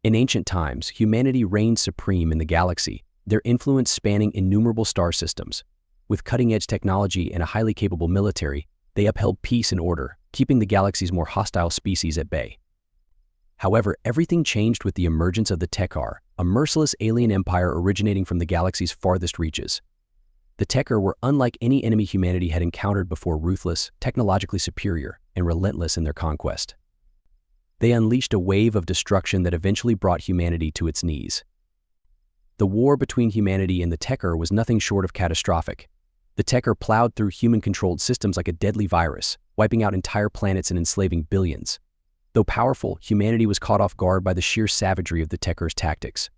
In ancient times, humanity reigned supreme in the galaxy, their influence spanning innumerable star systems. With cutting-edge technology and a highly capable military, they upheld peace and order, keeping the galaxy's more hostile species at bay. However, everything changed with the emergence of the Tekar, a merciless alien empire originating from the galaxy's farthest reaches. The Tekar were unlike any enemy humanity had encountered before, ruthless, technologically superior, and relentless in their conquest. They unleashed a wave of destruction that eventually brought humanity to its knees. The war between humanity and the Tekar was nothing short of catastrophic. The Tekar plowed through human-controlled systems like a deadly virus, wiping out entire planets and enslaving billions. Though powerful, humanity was caught off guard by the sheer savagery of the Tekar's tactics.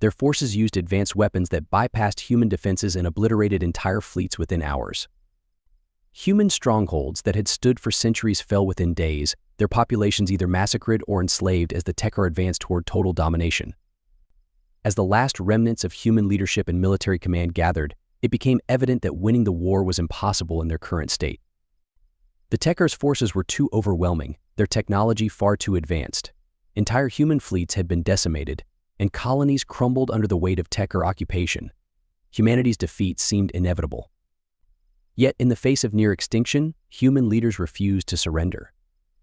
Their forces used advanced weapons that bypassed human defenses and obliterated entire fleets within hours. Human strongholds that had stood for centuries fell within days, their populations either massacred or enslaved as the Tekar advanced toward total domination. As the last remnants of human leadership and military command gathered, it became evident that winning the war was impossible in their current state. The Tekar's forces were too overwhelming, their technology far too advanced. Entire human fleets had been decimated, and colonies crumbled under the weight of Tekar occupation. Humanity's defeat seemed inevitable. Yet, in the face of near extinction, human leaders refused to surrender.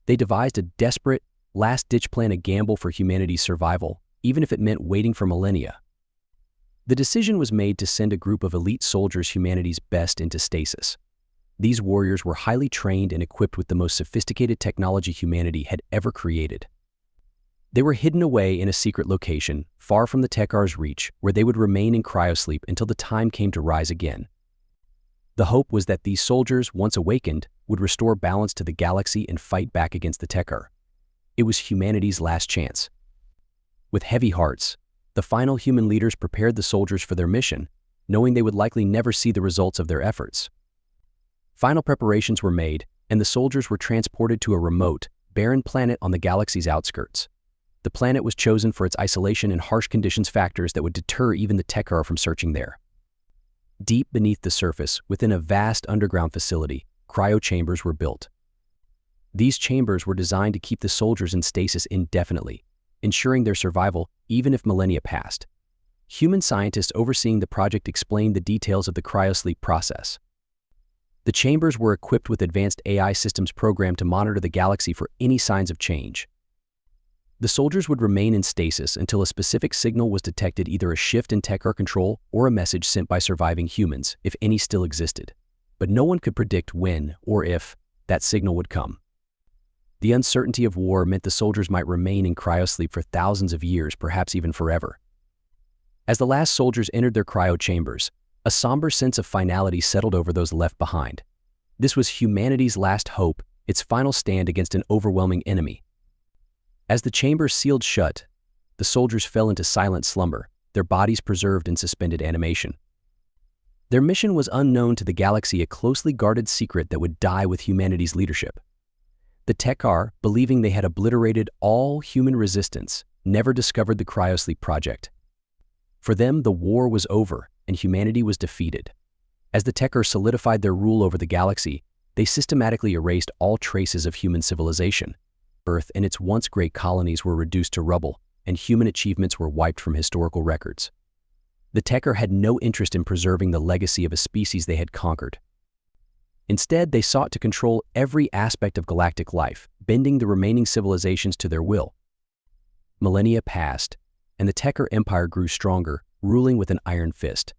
They devised a desperate, last-ditch plan, a gamble for humanity's survival, even if it meant waiting for millennia. The decision was made to send a group of elite soldiers, humanity's best, into stasis. These warriors were highly trained and equipped with the most sophisticated technology humanity had ever created. They were hidden away in a secret location, far from the Tekar's reach, where they would remain in cryosleep until the time came to rise again. The hope was that these soldiers, once awakened, would restore balance to the galaxy and fight back against the Tekar. It was humanity's last chance. With heavy hearts, the final human leaders prepared the soldiers for their mission, knowing they would likely never see the results of their efforts. Final preparations were made, and the soldiers were transported to a remote, barren planet on the galaxy's outskirts. The planet was chosen for its isolation and harsh conditions, factors that would deter even the Tekar from searching there. Deep beneath the surface, within a vast underground facility, cryochambers were built. These chambers were designed to keep the soldiers in stasis indefinitely, ensuring their survival even if millennia passed. Human scientists overseeing the project explained the details of the cryosleep process. The chambers were equipped with advanced AI systems programmed to monitor the galaxy for any signs of change. The soldiers would remain in stasis until a specific signal was detected, either a shift in Tekar control or a message sent by surviving humans, if any still existed. But no one could predict when or if that signal would come. The uncertainty of war meant the soldiers might remain in cryosleep for thousands of years, perhaps even forever. As the last soldiers entered their cryo chambers, a somber sense of finality settled over those left behind. This was humanity's last hope, its final stand against an overwhelming enemy. As the chambers sealed shut, the soldiers fell into silent slumber, their bodies preserved in suspended animation. Their mission was unknown to the galaxy, a closely guarded secret that would die with humanity's leadership. The Tekar, believing they had obliterated all human resistance, never discovered the cryosleep project. For them, the war was over, and humanity was defeated. As the Tekar solidified their rule over the galaxy, they systematically erased all traces of human civilization. Earth and its once great colonies were reduced to rubble, and human achievements were wiped from historical records. The Tekar had no interest in preserving the legacy of a species they had conquered. Instead, they sought to control every aspect of galactic life, bending the remaining civilizations to their will. Millennia passed, and the Tekar Empire grew stronger, ruling with an iron fist.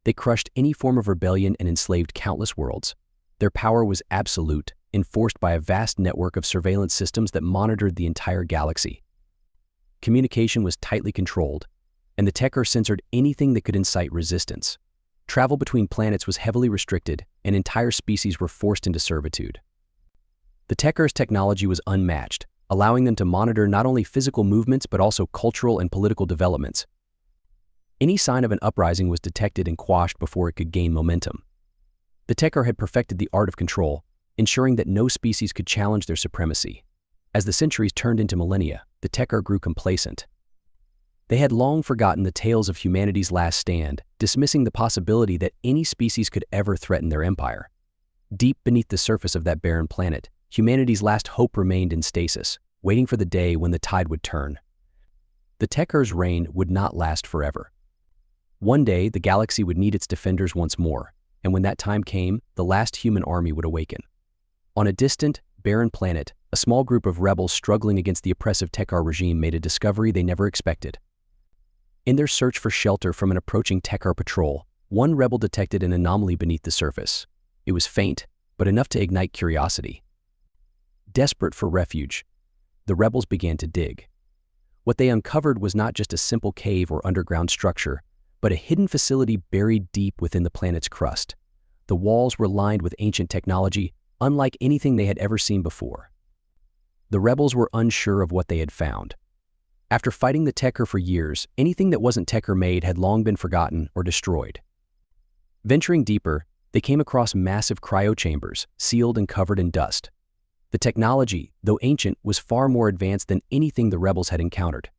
They crushed any form of rebellion and enslaved countless worlds. Their power was absolute, enforced by a vast network of surveillance systems that monitored the entire galaxy. Communication was tightly controlled, and the Tekar censored anything that could incite resistance. Travel between planets was heavily restricted, and entire species were forced into servitude. The Tekar's technology was unmatched, allowing them to monitor not only physical movements but also cultural and political developments. Any sign of an uprising was detected and quashed before it could gain momentum. The Tekar had perfected the art of control, ensuring that no species could challenge their supremacy. As the centuries turned into millennia, the Tekar grew complacent. They had long forgotten the tales of humanity's last stand, dismissing the possibility that any species could ever threaten their empire. Deep beneath the surface of that barren planet, humanity's last hope remained in stasis, waiting for the day when the tide would turn. the Tekkar's reign would not last forever. One day, the galaxy would need its defenders once more, and when that time came, the last human army would awaken. On a distant, barren planet, a small group of rebels struggling against the oppressive Tekkar regime made a discovery they never expected. In their search for shelter from an approaching Tekkar patrol, one rebel detected an anomaly beneath the surface. It was faint, but enough to ignite curiosity. Desperate for refuge, the rebels began to dig. What they uncovered was not just a simple cave or underground structure, but a hidden facility buried deep within the planet's crust. The walls were lined with ancient technology, unlike anything they had ever seen before. The rebels were unsure of what they had found. After fighting the Tekkar for years, anything that wasn't Tekkar-made had long been forgotten or destroyed. Venturing deeper, they came across massive cryochambers, sealed and covered in dust. The technology, though ancient, was far more advanced than anything the rebels had encountered.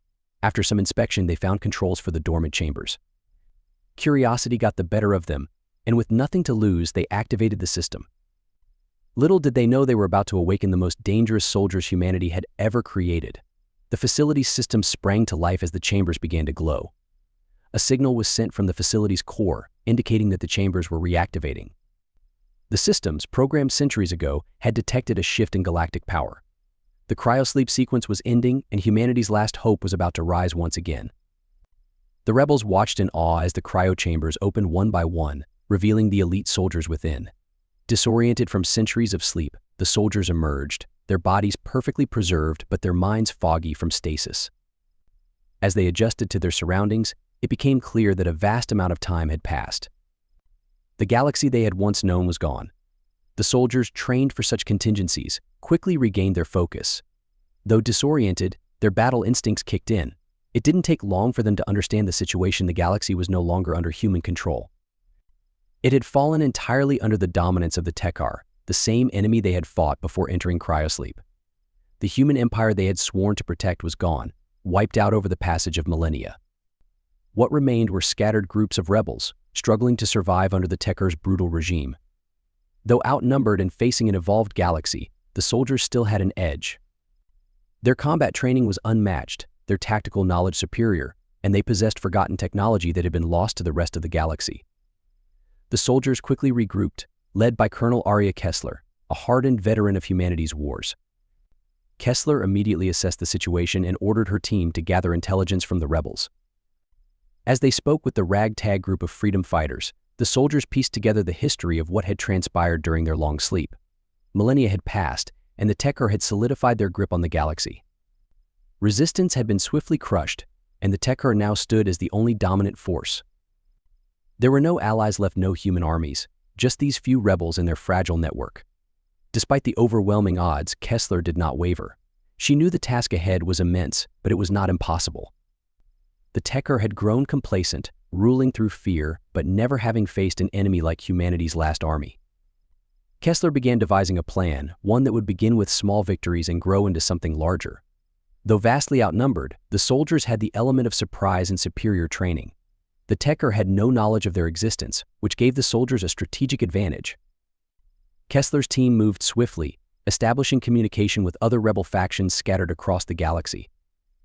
After some inspection, they found controls for the dormant chambers. Curiosity got the better of them, and with nothing to lose, they activated the system. Little did they know they were about to awaken the most dangerous soldiers humanity had ever created. The facility's system sprang to life as the chambers began to glow. A signal was sent from the facility's core, indicating that the chambers were reactivating. The systems, programmed centuries ago, had detected a shift in galactic power. The cryosleep sequence was ending, and humanity's last hope was about to rise once again. The rebels watched in awe as the cryochambers opened one by one, revealing the elite soldiers within. Disoriented from centuries of sleep, the soldiers emerged, their bodies perfectly preserved but their minds foggy from stasis. As they adjusted to their surroundings, it became clear that a vast amount of time had passed. The galaxy they had once known was gone. The soldiers, trained for such contingencies, quickly regained their focus. Though disoriented, their battle instincts kicked in. It didn't take long for them to understand the situation. The galaxy was no longer under human control. It had fallen entirely under the dominance of the Tekkar, the same enemy they had fought before entering cryosleep. The human empire they had sworn to protect was gone, wiped out over the passage of millennia. What remained were scattered groups of rebels, struggling to survive under the Tekkar's brutal regime. Though outnumbered and facing an evolved galaxy, the soldiers still had an edge. Their combat training was unmatched, their tactical knowledge superior, and they possessed forgotten technology that had been lost to the rest of the galaxy. The soldiers quickly regrouped, led by Colonel Arya Kessler, a hardened veteran of humanity's wars. Kessler immediately assessed the situation and ordered her team to gather intelligence from the rebels. As they spoke with the ragtag group of freedom fighters, the soldiers pieced together the history of what had transpired during their long sleep. Millennia had passed, and the Tekkar had solidified their grip on the galaxy. Resistance had been swiftly crushed, and the Tekkar now stood as the only dominant force. There were no allies left, no human armies, just these few rebels and their fragile network. Despite the overwhelming odds, Kessler did not waver. She knew the task ahead was immense, but it was not impossible. The Tekkar had grown complacent, ruling through fear, but never having faced an enemy like humanity's last army. Kessler began devising a plan, one that would begin with small victories and grow into something larger. Though vastly outnumbered, the soldiers had the element of surprise and superior training. The Tekkar had no knowledge of their existence, which gave the soldiers a strategic advantage. Kessler's team moved swiftly, establishing communication with other rebel factions scattered across the galaxy.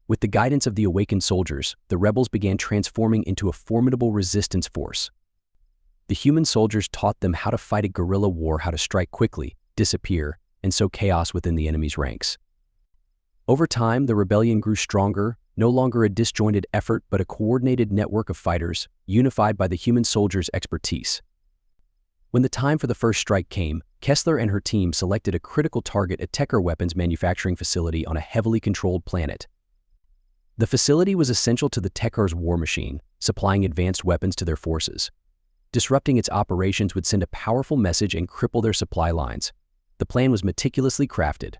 With the guidance of the awakened soldiers, the rebels began transforming into a formidable resistance force. The human soldiers taught them how to fight a guerrilla war, how to strike quickly, disappear, and sow chaos within the enemy's ranks. Over time, the rebellion grew stronger, no longer a disjointed effort but a coordinated network of fighters, unified by the human soldiers' expertise. When the time for the first strike came, Kessler and her team selected a critical target, a Tekkar weapons manufacturing facility on a heavily controlled planet. The facility was essential to the Tekkar's war machine, supplying advanced weapons to their forces. Disrupting its operations would send a powerful message and cripple their supply lines. The plan was meticulously crafted.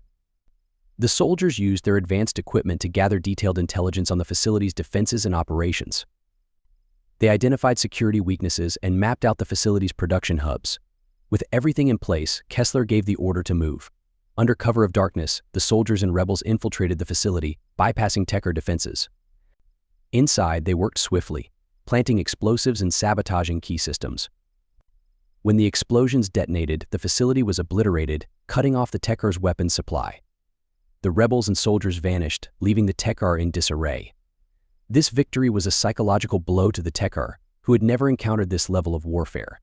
The soldiers used their advanced equipment to gather detailed intelligence on the facility's defenses and operations. They identified security weaknesses and mapped out the facility's production hubs. With everything in place, Kessler gave the order to move. Under cover of darkness, the soldiers and rebels infiltrated the facility, bypassing Tekkar defenses. Inside, they worked swiftly, planting explosives and sabotaging key systems. When the explosions detonated, the facility was obliterated, cutting off the Tekkar's weapons supply. The rebels and soldiers vanished, leaving the Tekkar in disarray. This victory was a psychological blow to the Tekar, who had never encountered this level of warfare.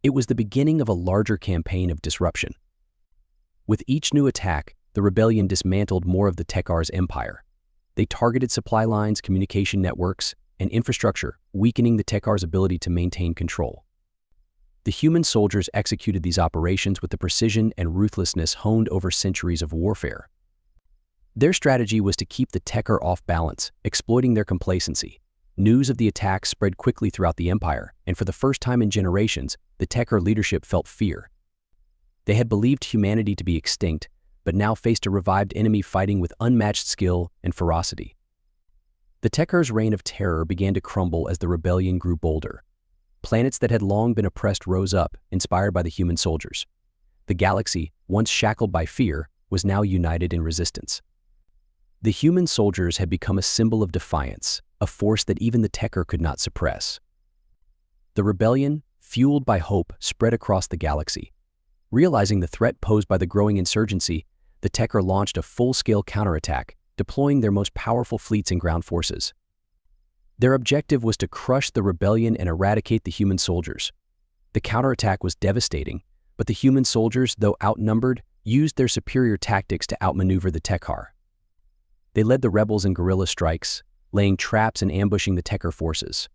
It was the beginning of a larger campaign of disruption. With each new attack, the rebellion dismantled more of the Tekar's empire. They targeted supply lines, communication networks, and infrastructure, weakening the Tekar's ability to maintain control. The human soldiers executed these operations with the precision and ruthlessness honed over centuries of warfare. Their strategy was to keep the Tekar off balance, exploiting their complacency. News of the attack spread quickly throughout the empire, and for the first time in generations, the Tekar leadership felt fear. They had believed humanity to be extinct, but now faced a revived enemy fighting with unmatched skill and ferocity. The Tekar's reign of terror began to crumble as the rebellion grew bolder. Planets that had long been oppressed rose up, inspired by the human soldiers. The galaxy, once shackled by fear, was now united in resistance. The human soldiers had become a symbol of defiance, a force that even the Tekar could not suppress. The rebellion, fueled by hope, spread across the galaxy. Realizing the threat posed by the growing insurgency, the Tekar launched a full-scale counterattack, deploying their most powerful fleets and ground forces. Their objective was to crush the rebellion and eradicate the human soldiers. The counterattack was devastating, but the human soldiers, though outnumbered, used their superior tactics to outmaneuver the Tekar. They led the rebels in guerrilla strikes, laying traps and ambushing the Tekar forces.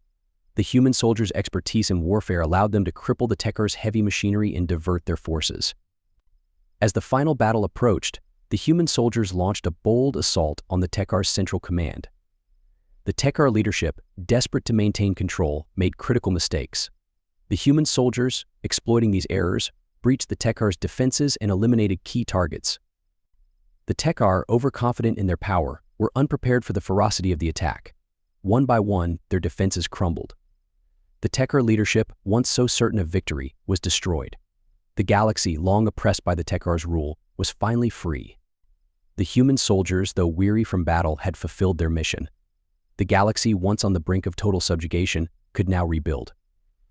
The human soldiers' expertise in warfare allowed them to cripple the Tekar's heavy machinery and divert their forces. As the final battle approached, the human soldiers launched a bold assault on the Tekar's central command. The Tekar leadership, desperate to maintain control, made critical mistakes. The human soldiers, exploiting these errors, breached the Tekar's defenses and eliminated key targets. The Tekar, overconfident in their power, were unprepared for the ferocity of the attack. One by one, their defenses crumbled. The Tekar leadership, once so certain of victory, was destroyed. The galaxy, long oppressed by the Tekar's rule, was finally free. The human soldiers, though weary from battle, had fulfilled their mission. The galaxy, once on the brink of total subjugation, could now rebuild.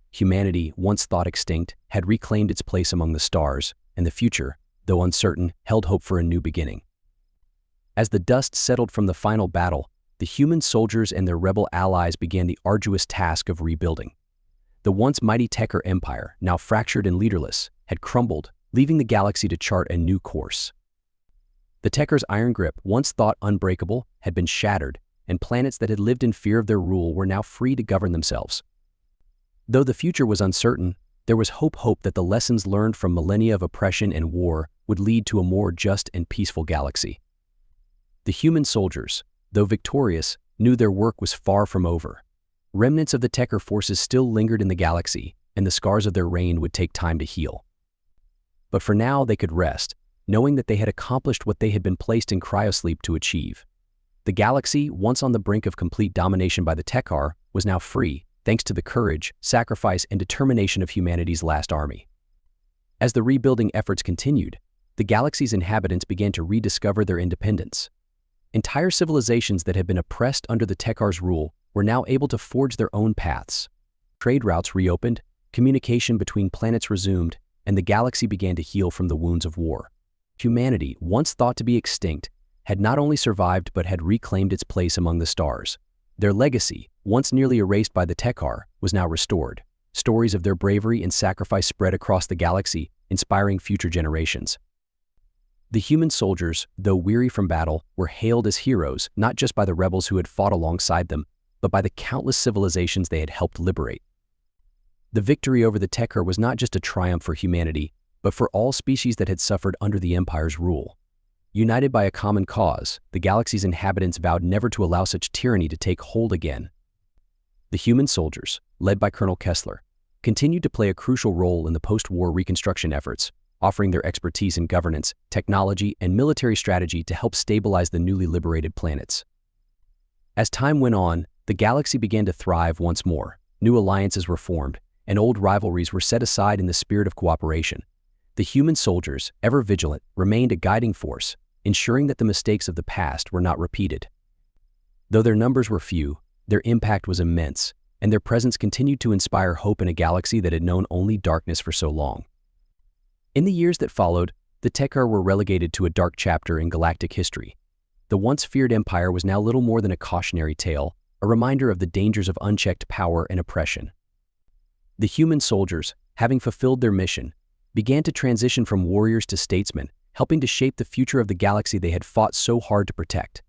Humanity, once thought extinct, had reclaimed its place among the stars, and the future, though uncertain, held hope for a new beginning. As the dust settled from the final battle, the human soldiers and their rebel allies began the arduous task of rebuilding. The once mighty Tekar Empire, now fractured and leaderless, had crumbled, leaving the galaxy to chart a new course. The Tekar's iron grip, once thought unbreakable, had been shattered, and planets that had lived in fear of their rule were now free to govern themselves. Though the future was uncertain, there was hope that the lessons learned from millennia of oppression and war would lead to a more just and peaceful galaxy. The human soldiers, though victorious, knew their work was far from over. Remnants of the Tekar forces still lingered in the galaxy, and the scars of their reign would take time to heal. But for now they could rest, knowing that they had accomplished what they had been placed in cryosleep to achieve. The galaxy, once on the brink of complete domination by the Tekar, was now free, thanks to the courage, sacrifice, and determination of humanity's last army. As the rebuilding efforts continued, the galaxy's inhabitants began to rediscover their independence. Entire civilizations that had been oppressed under the Tekar's rule were now able to forge their own paths. Trade routes reopened, communication between planets resumed, and the galaxy began to heal from the wounds of war. Humanity, once thought to be extinct, had not only survived but had reclaimed its place among the stars. Their legacy, once nearly erased by the Tekar, was now restored. Stories of their bravery and sacrifice spread across the galaxy, inspiring future generations. The human soldiers, though weary from battle, were hailed as heroes not just by the rebels who had fought alongside them, but by the countless civilizations they had helped liberate. The victory over the Tekar was not just a triumph for humanity, but for all species that had suffered under the Empire's rule. United by a common cause, the galaxy's inhabitants vowed never to allow such tyranny to take hold again. The human soldiers, led by Colonel Kessler, continued to play a crucial role in the post-war reconstruction efforts, offering their expertise in governance, technology, and military strategy to help stabilize the newly liberated planets. As time went on, the galaxy began to thrive once more. New alliances were formed, and old rivalries were set aside in the spirit of cooperation. The human soldiers, ever vigilant, remained a guiding force, ensuring that the mistakes of the past were not repeated. Though their numbers were few, their impact was immense, and their presence continued to inspire hope in a galaxy that had known only darkness for so long. In the years that followed, the Tekar were relegated to a dark chapter in galactic history. The once feared empire was now little more than a cautionary tale, a reminder of the dangers of unchecked power and oppression. The human soldiers, having fulfilled their mission, began to transition from warriors to statesmen, helping to shape the future of the galaxy they had fought so hard to protect.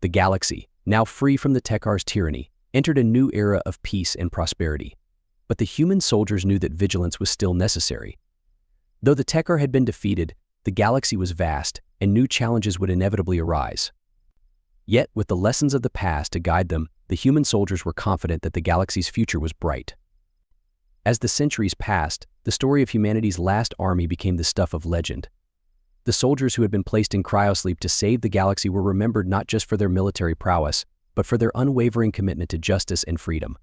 The galaxy, now free from the Tekar's tyranny, entered a new era of peace and prosperity. But the human soldiers knew that vigilance was still necessary. Though the Tekar had been defeated, the galaxy was vast, and new challenges would inevitably arise. Yet, with the lessons of the past to guide them, the human soldiers were confident that the galaxy's future was bright. As the centuries passed, the story of humanity's last army became the stuff of legend. The soldiers who had been placed in cryosleep to save the galaxy were remembered not just for their military prowess, but for their unwavering commitment to justice and freedom.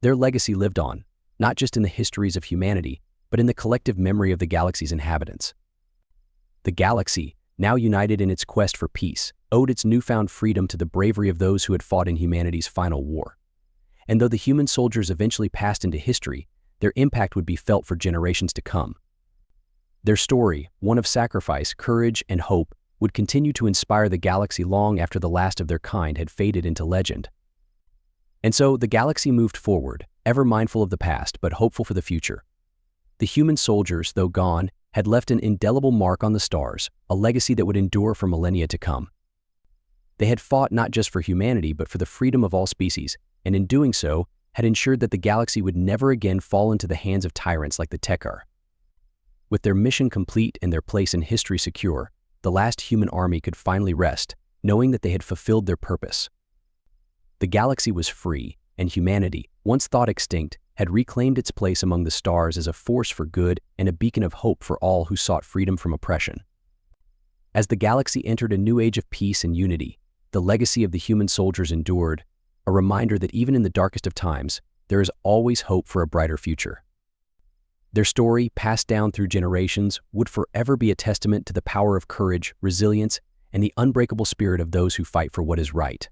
Their legacy lived on, not just in the histories of humanity, but in the collective memory of the galaxy's inhabitants. The galaxy, now united in its quest for peace, owed its newfound freedom to the bravery of those who had fought in humanity's final war. And though the human soldiers eventually passed into history, their impact would be felt for generations to come. Their story, one of sacrifice, courage, and hope, would continue to inspire the galaxy long after the last of their kind had faded into legend. And so, the galaxy moved forward, ever mindful of the past but hopeful for the future. The human soldiers, though gone, had left an indelible mark on the stars, a legacy that would endure for millennia to come. They had fought not just for humanity but for the freedom of all species, and in doing so, had ensured that the galaxy would never again fall into the hands of tyrants like the Tekar. With their mission complete and their place in history secure, the last human army could finally rest, knowing that they had fulfilled their purpose. The galaxy was free, and humanity, once thought extinct, had reclaimed its place among the stars as a force for good and a beacon of hope for all who sought freedom from oppression. As the galaxy entered a new age of peace and unity, the legacy of the human soldiers endured, a reminder that even in the darkest of times, there is always hope for a brighter future. Their story, passed down through generations, would forever be a testament to the power of courage, resilience, and the unbreakable spirit of those who fight for what is right.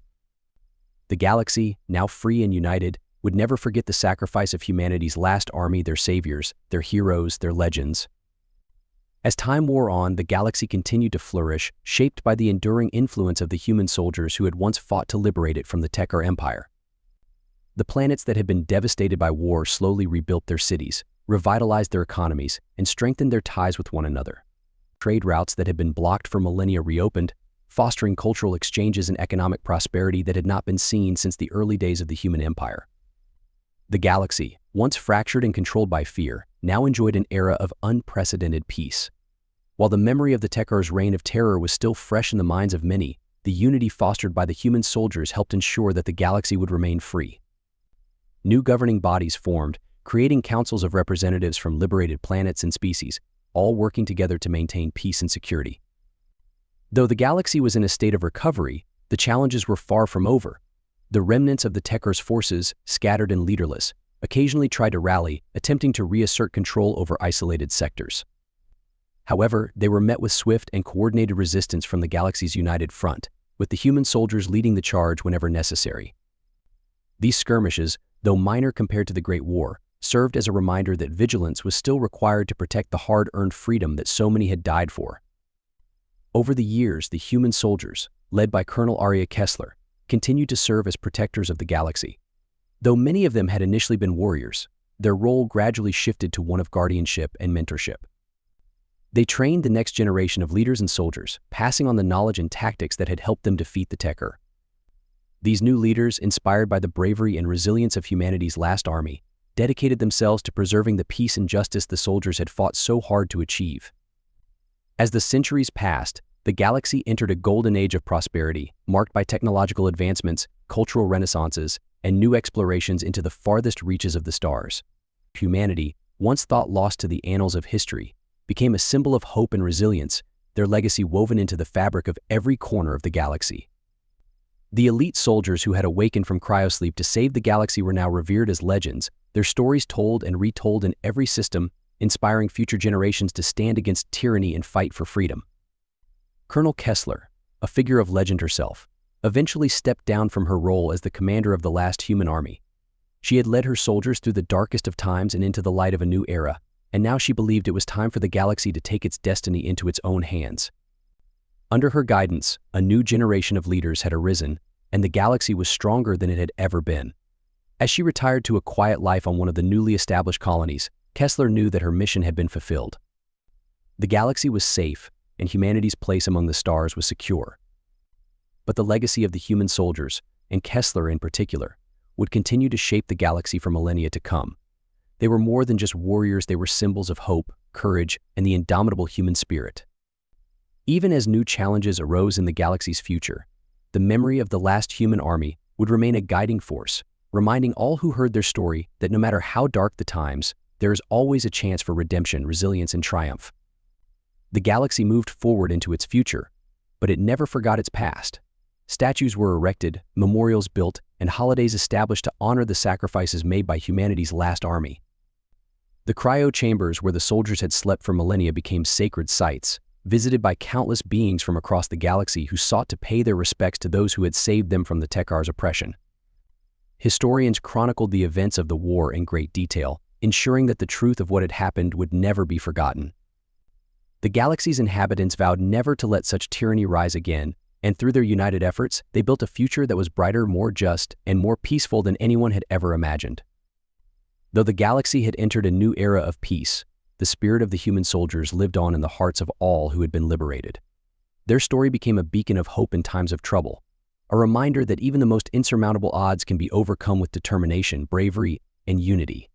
The galaxy, now free and united, would never forget the sacrifice of humanity's last army, their saviors, their heroes, their legends. As time wore on, the galaxy continued to flourish, shaped by the enduring influence of the human soldiers who had once fought to liberate it from the Tekar Empire. The planets that had been devastated by war slowly rebuilt their cities, revitalized their economies, and strengthened their ties with one another. Trade routes that had been blocked for millennia reopened, fostering cultural exchanges and economic prosperity that had not been seen since the early days of the human empire. The galaxy, once fractured and controlled by fear, now enjoyed an era of unprecedented peace. While the memory of the Tekar's reign of terror was still fresh in the minds of many, the unity fostered by the human soldiers helped ensure that the galaxy would remain free. New governing bodies formed, creating councils of representatives from liberated planets and species, all working together to maintain peace and security. Though the galaxy was in a state of recovery, the challenges were far from over. The remnants of the Tekar's forces, scattered and leaderless, occasionally tried to rally, attempting to reassert control over isolated sectors. However, they were met with swift and coordinated resistance from the galaxy's united front, with the human soldiers leading the charge whenever necessary. These skirmishes, though minor compared to the Great War, served as a reminder that vigilance was still required to protect the hard-earned freedom that so many had died for. Over the years, the human soldiers, led by Colonel Arya Kessler, continued to serve as protectors of the galaxy. Though many of them had initially been warriors, their role gradually shifted to one of guardianship and mentorship. They trained the next generation of leaders and soldiers, passing on the knowledge and tactics that had helped them defeat the Tekar. These new leaders, inspired by the bravery and resilience of humanity's last army, dedicated themselves to preserving the peace and justice the soldiers had fought so hard to achieve. As the centuries passed, the galaxy entered a golden age of prosperity, marked by technological advancements, cultural renaissances, and new explorations into the farthest reaches of the stars. Humanity, once thought lost to the annals of history, became a symbol of hope and resilience, their legacy woven into the fabric of every corner of the galaxy. The elite soldiers who had awakened from cryosleep to save the galaxy were now revered as legends, their stories told and retold in every system, inspiring future generations to stand against tyranny and fight for freedom. Colonel Kessler, a figure of legend herself, eventually stepped down from her role as the commander of the last human army. She had led her soldiers through the darkest of times and into the light of a new era, and now she believed it was time for the galaxy to take its destiny into its own hands. Under her guidance, a new generation of leaders had arisen, and the galaxy was stronger than it had ever been. As she retired to a quiet life on one of the newly established colonies, Kessler knew that her mission had been fulfilled. The galaxy was safe, and humanity's place among the stars was secure. But the legacy of the human soldiers, and Kessler in particular, would continue to shape the galaxy for millennia to come. They were more than just warriors, they were symbols of hope, courage, and the indomitable human spirit. Even as new challenges arose in the galaxy's future, the memory of the last human army would remain a guiding force, reminding all who heard their story that no matter how dark the times, there is always a chance for redemption, resilience, and triumph. The galaxy moved forward into its future, but it never forgot its past. Statues were erected, memorials built, and holidays established to honor the sacrifices made by humanity's last army. The cryo chambers where the soldiers had slept for millennia became sacred sites, visited by countless beings from across the galaxy who sought to pay their respects to those who had saved them from the Tekar's oppression. Historians chronicled the events of the war in great detail, ensuring that the truth of what had happened would never be forgotten. The galaxy's inhabitants vowed never to let such tyranny rise again, and through their united efforts, they built a future that was brighter, more just, and more peaceful than anyone had ever imagined. Though the galaxy had entered a new era of peace, the spirit of the human soldiers lived on in the hearts of all who had been liberated. Their story became a beacon of hope in times of trouble, a reminder that even the most insurmountable odds can be overcome with determination, bravery, and unity.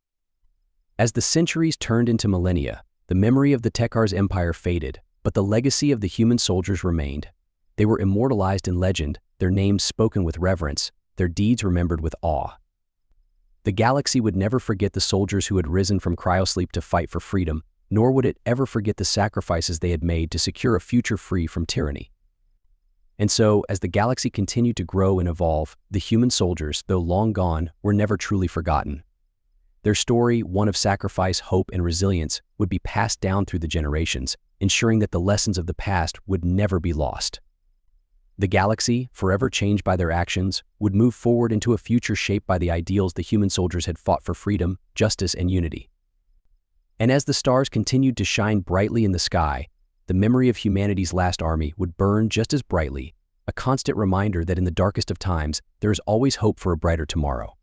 As the centuries turned into millennia, the memory of the Tekar's empire faded, but the legacy of the human soldiers remained. They were immortalized in legend, their names spoken with reverence, their deeds remembered with awe. The galaxy would never forget the soldiers who had risen from cryosleep to fight for freedom, nor would it ever forget the sacrifices they had made to secure a future free from tyranny. And so, as the galaxy continued to grow and evolve, the human soldiers, though long gone, were never truly forgotten. Their story, one of sacrifice, hope, and resilience, would be passed down through the generations, ensuring that the lessons of the past would never be lost. The galaxy, forever changed by their actions, would move forward into a future shaped by the ideals the human soldiers had fought for: freedom, justice, and unity. And as the stars continued to shine brightly in the sky, the memory of humanity's last army would burn just as brightly, a constant reminder that in the darkest of times, there is always hope for a brighter tomorrow.